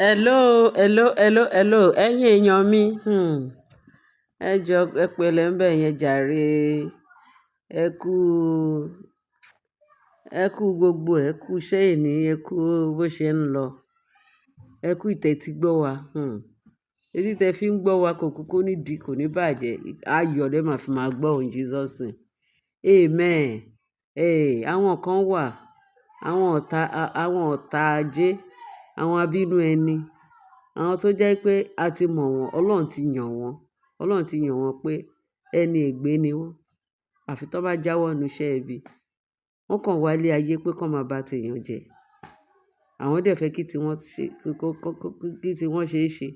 Hello. Ẹ̀yin èèyàn mi. Ẹ jọ ẹ pẹ̀lẹ́ ń bẹ̀ yẹn jàre. Ẹ kú ẹ kú gbogbo ẹ kú iṣẹ́ èní, ẹ kú bó ṣe ń lọ. Ẹ kú ìtẹ́tí gbọ́ wa. Etí tẹ fi ń gbọ́ wa kò kúkú nídìí, kò ní bàjẹ́. Ayọ̀ lẹ máa fi máa gbọ́ in Jesus name. Amen. Àwọn kan wà, àwọn ọ̀tá ajé, àwọn abínú ẹni, àwọn tó jẹ́ pé a ti mọ̀ wọ́n, Ọlọ́run ti yàn wọ́n pé ẹni ègbé ni wọ́n. Àfi tó bá jáwọ́ nínú iṣẹ́ ibi. Wọ́n kàn wá ilé ayé pé kán máa ba tèèyàn jẹ́. Àwọn dẹ̀ fẹ́ kí tiwọn ṣe é ṣe.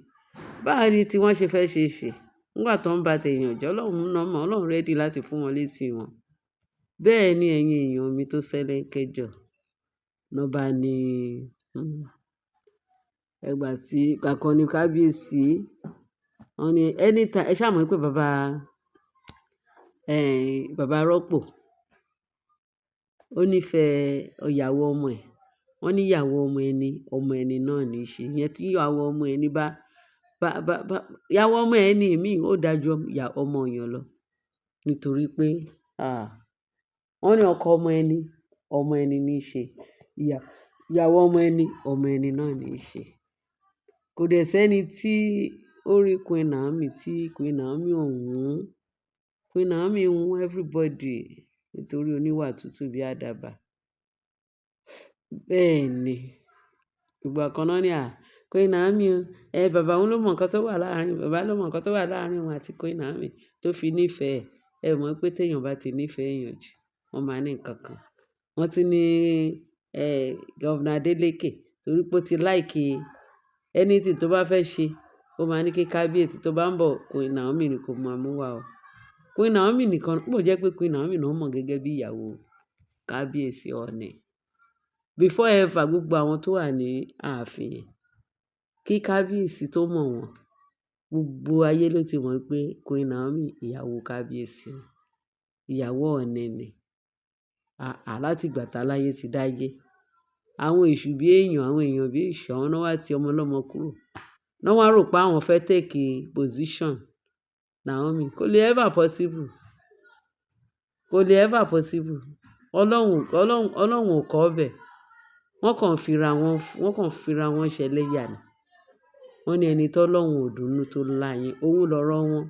Báwo ni tiwọn ṣe fẹ́ ṣe é ṣe? Nígbà tó ń ba tèèyàn jẹ́, Ọlọ́run náà mọ̀, Ọlọ́run ready láti fún wọn lésì wọn. Bẹ́ẹ̀ ni ẹ̀yin èèyàn mi tó sẹ́lẹ̀ńkẹ́ jọ̀. Ná bá ní ẹgbà tí ìgbà kan ní kábíyèsí. Wọ́n ní anytime, ẹ ṣá mọ̀ pé bàbá rọ́pò, ó nífẹ̀ẹ́ ìyàwó ọmọ ẹ̀. Wọ́n ní ìyàwó ọmọ ẹni náà ní í ṣe. Ìyẹn tí ìyàwó ọmọ ẹni ìyàwó ọmọ ẹni míì ó dájú ọmọ èèyàn lọ. Nítorí pé, wọ́n ní ọkọ ọmọ ẹni ní í ṣe. Ìyàwó ọmọ ẹni náà ní í ṣe. Kò dẹ̀ sẹ́ni tí ó rí Queen Naomi tí Queen Naomi ò wùn. Queen Naomi wùn everybody nítorí oníwà tútù bí àdàbà. Bẹ́ẹ̀ ni. Ìgbà kan náà ní Queen Naomi o, bàbá òun ló mọ nǹkan tó wà láàárín, bàbá ló mọ nǹkan tó wà láàárín òun àti Queen Naomi tó fi nífẹ̀ẹ́. Ẹ mọ̀ pé téèyàn bá ti nífẹ̀ẹ́ èèyàn jù, wọ́n máa ní nǹkan kan. Wọ́n tún ní Governor Adeleke torí pé ó ti like anything tó bá fẹ́ ṣe, ó máa ní kí kábíyèsí tó bá ń bọ̀, Queen Naomi ni kó máa mú wá o. Queen Naomi nìkan, bó jẹ́ pé Queen Naomi náà mọ̀ gẹ́gẹ́ bí ìyàwó kábíyèsí Ọọ̀ni. Before ever gbogbo àwọn tó wà ní ààfin yẹn, kí kábíyèsí tó mọ̀ wọ́n, gbogbo ayé ló ti mọ̀ pé Queen Naomi ìyàwó kábíyèsí ni, ìyàwó Ọọ̀ni ni. Láti ìgbà táláyé ti dáyé. Àwọn èṣù bí èèyàn, àwọn èèyàn bí èṣù, àwọn náà wá ti ọmọ ọlọ́mọ kúrò. Náà wá rò pé àwọn fẹ́ take position Naomi. Kò lè ever possible. Kò lè ever possible. Ọlọ́run ò kọ́ bẹ̀. Wọ́n kàn fira wọn ṣẹlẹ́yà ni. Wọ́n ní ẹni tọ́lọ́run ò dùnnú tó láyé, òun lọ̀rọ̀ wọn.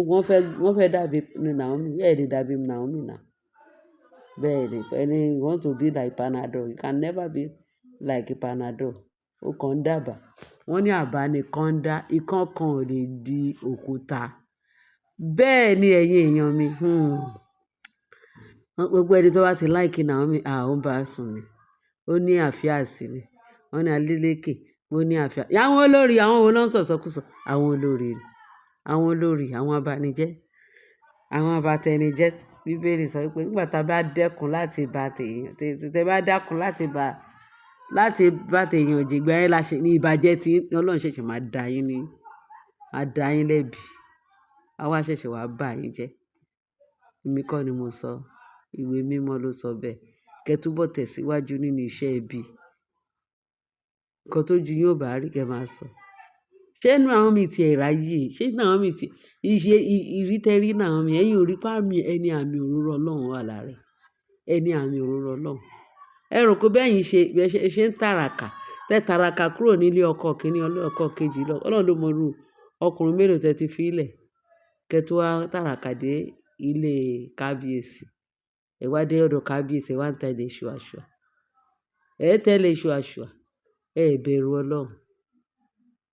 Wọ́n fẹ́ dàbí Naomi, ẹ lè dàbí Naomi náà. Bẹ́ẹ̀ ni, you want to be like Panadol, you can never be like Panadol. Ó kàn ń dàbà. Wọ́n ní àbá nìkan dá, ikán kan ò lè di òkúta. Bẹ́ẹ̀ ni ẹ̀yin èèyàn mi. Gbogbo ẹni tó bá ti like Naomi, ó ń bá a sùn ni. Ó ní àfíàsí ni. Wọ́n ní Adeleke, ó ní àfíà. Àwọn olórí, àwọn wo ló ń sọ̀sọ́kùsọ? Àwọn olórí ni. Àwọn olórí, àwọn abanijẹ́, àwọn abatẹnijẹ́. Bíbélì sọ pé nígbà tá a bá dẹ́kun láti bá tèèyàn, tẹ bá dákun láti bá tèèyàn jẹ́, ìgbà yẹn la ṣe ní ìbàjẹ́ tí Ọlọ́run ṣẹ̀ṣẹ̀ máa dá yín lẹ́bi. A wá ṣẹ̀ṣẹ̀ wá bá yín jẹ́. Èmi kọ́ ni mo sọ. Ìwé mímọ́ ló sọ bẹ́ẹ̀. Kẹ́ túbọ̀ tẹ̀síwájú nínú iṣẹ́ ibi. Nǹkan tó ju yín ò bá rí kẹ́ máa sọ. Ṣé Naomi ti ẹ̀ ráyè? Ṣé Naomi ti ìrítẹ́rí Naomi? Ẹ̀yin ò rí pé ẹni àmì òróró Ọlọ́run wà lára rẹ̀. Ẹni àmì òróró Ọlọ́run. Ẹ rò pé bẹ́yìn ṣe ń tàràkà. Tẹ tàràkà kúrò nílé ọkọ kìíní, ọkọ kejì lọ. Ọlọ́run ló mọ irú ọkùnrin mélòó tẹ ti fi lẹ̀. Kẹ́ tó wá tàràkà dé ilé kábíyèsí. Ẹ wá dé ọ̀dọ̀ kábíyèsí, ẹ wá ń tẹ̀lé ṣùàṣùà. Ẹ tẹ̀lé ṣùàṣùà. Ẹ bẹ̀rù Ọlọ́run.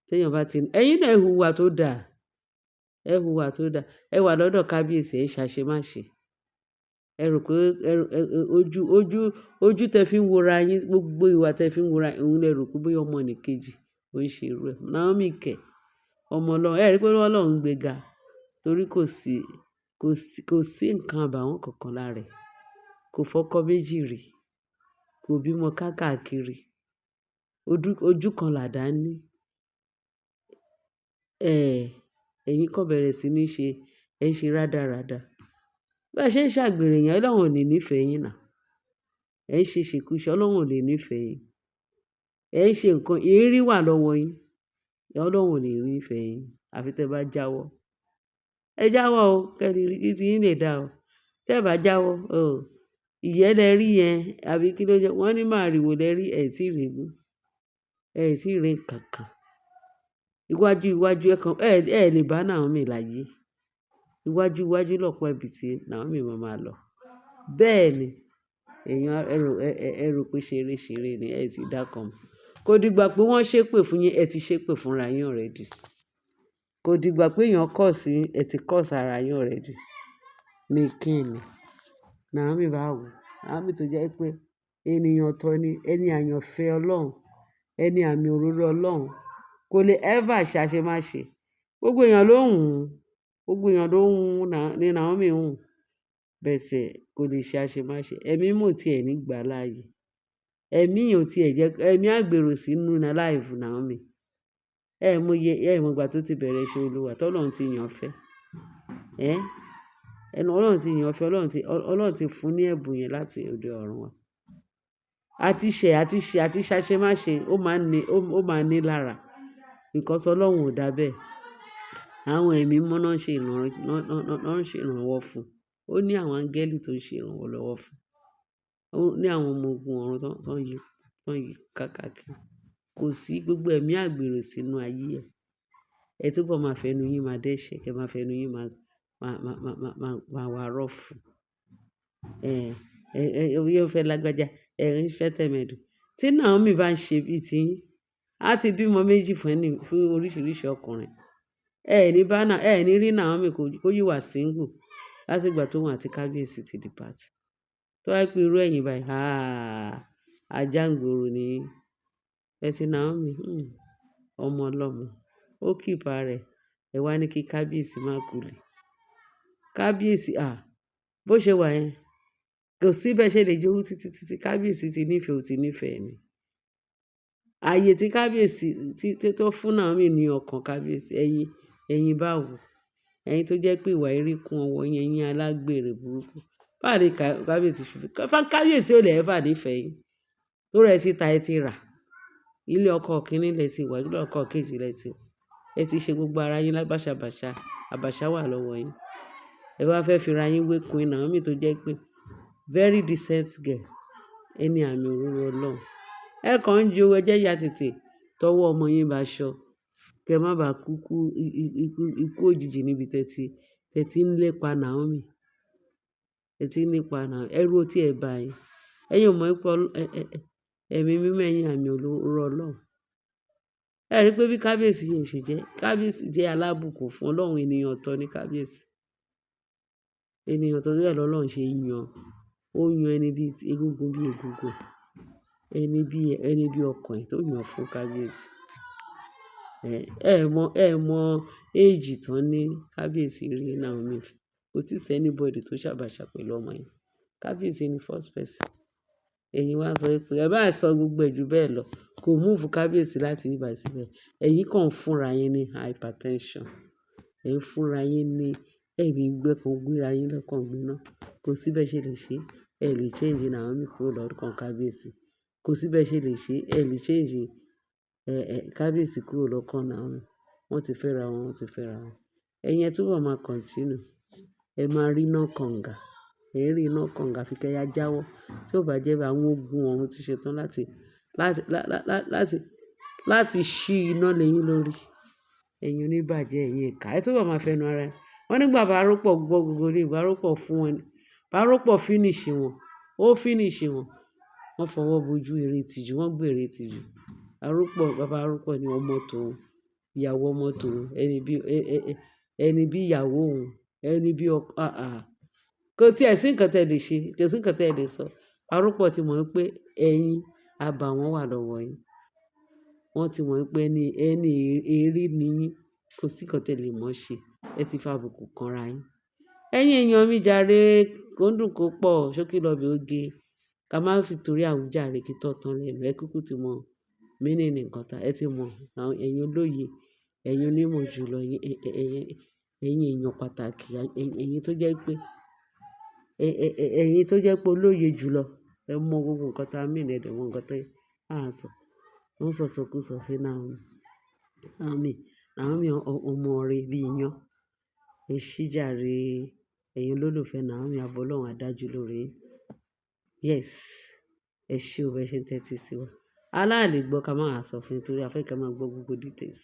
Téèyàn bá ti ẹ̀yin náà ẹ hùwà tó dáa. Ẹ wà lọ́dọ̀ kábíyèsí, ẹ ṣàṣemáṣe. Ẹ rò pé ojú tẹ fi ń wora yín, gbogbo ìwà tẹ fi ń wora yín, òun lẹ rò pé bóyá ọmọ ẹnìkejì ó ń ṣe irú ẹ̀. Naomi kẹ̀, ọmọ Ọlọ́run. Ẹ rí pé Ọlọ́run ń gbéga torí kò sí nǹkan àbàwọ́n kankan lára rẹ̀. Kò fọ́kọ méjì rí. Kò bímọ káàkiri. Ojú kan làdá ní. Ẹ̀yin kàn bẹ̀rẹ̀ sí ní ṣe, ẹ ń ṣe rádaràda. Bí ẹ ṣe ń ṣàgbèrè yẹn, Ọlọ́run ò ní nífẹ̀ẹ́ yín náà. Ẹ ń ṣe ṣèkúṣe, Ọlọ́run ò lè nífẹ̀ẹ́ yín. ẹ ń ṣe nǹkan ìrírí wà lọ́wọ́ yín, Ọlọ́run ò ní rí ìfẹ́ yín àfi tẹ́ bá jáwọ́. Ẹ jáwọ́ o, kẹ́ni rí kí ti yín lè dá o. Tẹ́ bá jáwọ́, ìyẹ́ lẹ rí yẹn àbí kí ló jẹ́? Wọ́n ní màrìwò lẹ rí, ẹ̀ tí ì règún, ẹ̀ tí ì rí nǹkan kan. Iwájú iwájú ẹ lè bá Naomi láyé. Iwájú iwájú lọ̀pọ̀ ibi tí Naomi máa lọ. Bẹ́ẹ̀ ni, èèyàn ẹ rò pé ṣeré ni ẹ ti dá kan mọ̀. Kò dìgbà pé wọ́n ṣépè fún yín, ẹ ti ṣépè fúnra yín already. Kò dìgbà pé èèyàn curse yín, ẹ ti curse ara yín already. Ní kí ni? Naomi bá wò. Naomi tó jẹ́ pé ènìyàn ọ̀tọ̀ ni, ẹni àyànfẹ́ Ọlọ́run, ẹni àmì òróró Ọlọ́run, kò lè ever ṣe àṣemáṣe. Gbogbo èèyàn ló ń hùn, gbogbo èèyàn ló ń hùn ní Naomi ń hùn. Bẹ́sẹ̀ kò lè ṣe àṣemáṣe. Ẹ̀mí mò tí ẹ̀ ní gbà láàyè. Ẹ̀mí ò tí ẹ̀ jẹ́ ẹ̀mí àgbèrò sínú life Naomi. Ẹ mọ ìgbà tó ti bẹ̀rẹ̀ iṣẹ́ Olúwa tọ́lọ́run ti yàn fẹ́. Ọlọ́run ti yàn fẹ́, Ọlọ́run ti fún ní ẹ̀bùn yẹn láti òde ọ̀run wá. Àti ṣàṣemáṣe ó máa ní lára. Because Ọlọ́run ò dá bẹ́ẹ̀. Àwọn ẹ̀mí mímọ́ náà ń ṣe ìrànwọ́ fún. Ó ní àwọn áńgẹ́lì tó ń ṣe ìrànwọ́ lọ́wọ́ fún. Ó ní àwọn ọmọ ogun ọ̀run tó ń yí káàkiri. Kò sí gbogbo ẹ̀mí àgbèrò sínú ayé ẹ̀. Ẹ túbọ̀ máa fẹnu yín máa dẹ́ṣẹ̀, kí ẹ máa fẹnu yín máa wà rọ́ọ̀fù. Yóò fẹ́ lágbájá, ń fẹ́ tẹ̀mẹ̀dù. Tí Naomi bá ń ṣe bíi ti yín, á ti bímọ méjì fún oríṣiríṣi ọkùnrin. Ẹ ní rí Naomi kó yìí wà single láti ìgbà tóun àti kábíyèsí ti depart. Tó wá pé irú ẹ̀yin báyìí, ajáǹgbòrò ni yín. Ẹ ti Naomi, ọmọ ọlọ́mọ, ó keep ara ẹ̀, ẹ wá ní kí kábíyèsí má kúlé. Kábíyèsí, bó ṣe wà yẹn, kò sí bẹ́ẹ̀ ṣe lè jowú títí kábíyèsí ti nífẹ̀ẹ́, ò ti nífẹ̀ẹ́ ni. Ààyè tí kábíyèsí tó fún Naomi ní ọkàn kábíyèsí, ẹ̀yin bá wò. Ẹ̀yin tó jẹ́ pé ìwà erí kún ọwọ́ yín, ẹ̀yin alágbèrè burúkú. Báwo ni kábíyèsí ò lè ever nífẹ̀ẹ́ yín? Tó rẹ̀ ti ta ẹ ti rà. Ilé ọkọ kìíní lẹ ti wà, ilé ọkọ kejì lẹ ti wà. Ẹ ti ṣe gbogbo ara yín lábàṣàbàṣà, àbàṣà wà lọ́wọ́ yín. Ẹ bá fẹ́ fi ra yín wé Queen Naomi tó jẹ́ pé very decent girl, ẹni àmì òróró Ọlọ́run. Ẹ kàn ń jó, ẹ jẹ́ ya tètè tọwọ́ ọmọ yín bá ṣọ. Kẹ má bàa ikú òjijì níbi tẹ́tí ń lépa Naomi. Ẹ ti ń lépa Naomi. Ẹrú ó tí ẹ bá yín. Ẹ̀yin ò mọ̀ pé ẹ̀mí mímọ́ ẹ̀yin àmì òróró Ọlọ́run. Ẹ rí pé bí kábíyèsí yẹn ṣe jẹ́, kábíyèsí jẹ́ alábùkún fún Ọlọ́run, ènìyàn ọ̀tọ̀ ní kábíyèsí. Ènìyàn tó yẹ lọ́lọ́run ṣe yan. Ó yan ẹni bí egúngún bí egúngún. Ẹni bí ọkàn ẹ̀ tó yàn fún kábíyèsí. Ẹ mọ éèjì tán ní kábíyèsí rí Naomi. Kò tí sí anybody tó ṣàbàṣà pẹ̀lú ọmọ yẹn. Kábíyèsí ni first person. Ẹ̀yin wá sọ pé ẹ bá sọ gbogbo ẹ̀ jù bẹ́ẹ̀ lọ, kò move kábíyèsí láti ibà síbẹ̀. Ẹ̀yin kàn ń fúnra yín ní hypertension. Ẹ ń fúnra yín ní ẹ̀mí gbéra yín lọ́kàn gbóná. Kò sí bẹ́ẹ̀ ṣe lè ṣe. Ẹ lè change Naomi kúrò lọ́kàn kábíyèsí. Kò sí bẹ́ẹ̀ ṣe lè ṣe. Ẹ lè change kábíyèsí kúrò lọ́kàn Naomi. Wọ́n ti fẹ́ra wọn. Ẹ̀yin ẹ túbọ̀ máa continue. Ẹ máa rí iná kànga. Ẹ rí iná kànga fi kẹ́yà jáwọ́. Tí ó bá jẹ́ bá àwọn ogun ọ̀run ti ṣetán láti ṣí iná lẹ́yìn lórí. Ẹ̀yin oníbàjẹ́, ẹ̀yin ìkà. Ẹ túbọ̀ máa fẹnu ara ẹ. Wọ́n nígbà bá rọ́pọ̀ gbọ́ gbogbo ní ìbárọ́pọ̀ fún wọn. Bá rọ́pọ̀ finish wọn. Ó finish wọn. Wọ́n fọwọ́ bojú ère ìtìjú, wọ́n gbé ère ìtìjú. Bàbá arúpọ̀ ni ọmọ tòun, ìyàwó ọmọ tòun, ẹni bí ìyàwó òun, ẹni bí ọkọ. Kò tí ẹ̀ sí nǹkan tẹ́ lè ṣe, kò sí nǹkan tẹ́ lè sọ. Arúpọ̀ ti mọ̀ pé ẹ̀yin àbàwọ́n wà lọ́wọ́ yín. Wọ́n ti mọ̀ pé ẹni èrí ni yín. Kò sí nǹkan tẹ́ lè mọ̀ ṣe. Ẹ ti fa àbùkù kanra yín. Ẹ̀yin èèyàn mi jàre, kò ń dùn kó pọ̀, ṣókí lọ́bẹ̀ oge. Ká má fi torí àwùjáre kí tọ̀tàn lẹ́nu. Ẹ kúkú ti mọ̀ meaning nǹkan ta. Ẹ ti mọ̀ ẹ̀yin olóye, ẹ̀yin onímọ̀ jùlọ, ẹ̀yin èèyàn pàtàkì, ẹ̀yin tó jẹ́ pé olóye jùlọ. Ẹ mọ̀ gbogbo nǹkan tá mean, ẹ dẹ̀ mọ̀ nǹkan tí à ń sọ. wọ́n sọ̀sọkúsọ sí Naomi. Naomi ọmọ rẹ̀ bí iyán. Ẹ ṣí jàre, ẹ̀yin olólùfẹ́ Naomi, àbọ̀ Ọlọ́run á dájú lórí yín. Yes, ẹ ṣé o bẹ́ẹ̀ ṣe ń tẹ́tí sí wa. Aláàlè gbọ́ ká máa sọ fún yín torí a fẹ́ kí ẹ máa gbọ́ gbogbo details.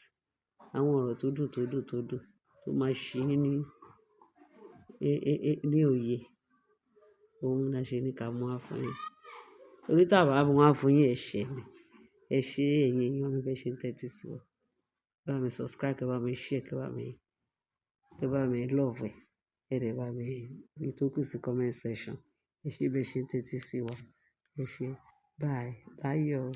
Àwọn ọ̀rọ̀ tó dùn tó máa ṣí yín ní òye. Òun la ṣe ní ká mú wá fún yín. Torí tá a bá mú wá fún yín, ẹ̀ṣẹ̀ ni. Ẹ ṣé ẹ̀yin èèyàn mi bẹ́ẹ̀ ṣe ń tẹ́tí sí wa. Ẹ bá mi subscribe, ẹ bá mi share, ẹ bá mi love ẹ̀. Ẹ dẹ̀ bá mi fi tó kù sí comment section. Ẹ ṣé bẹ́ẹ̀ ṣe ń tẹ́tí sí wa. Ẹ ṣé. Bye. Bye, y'all.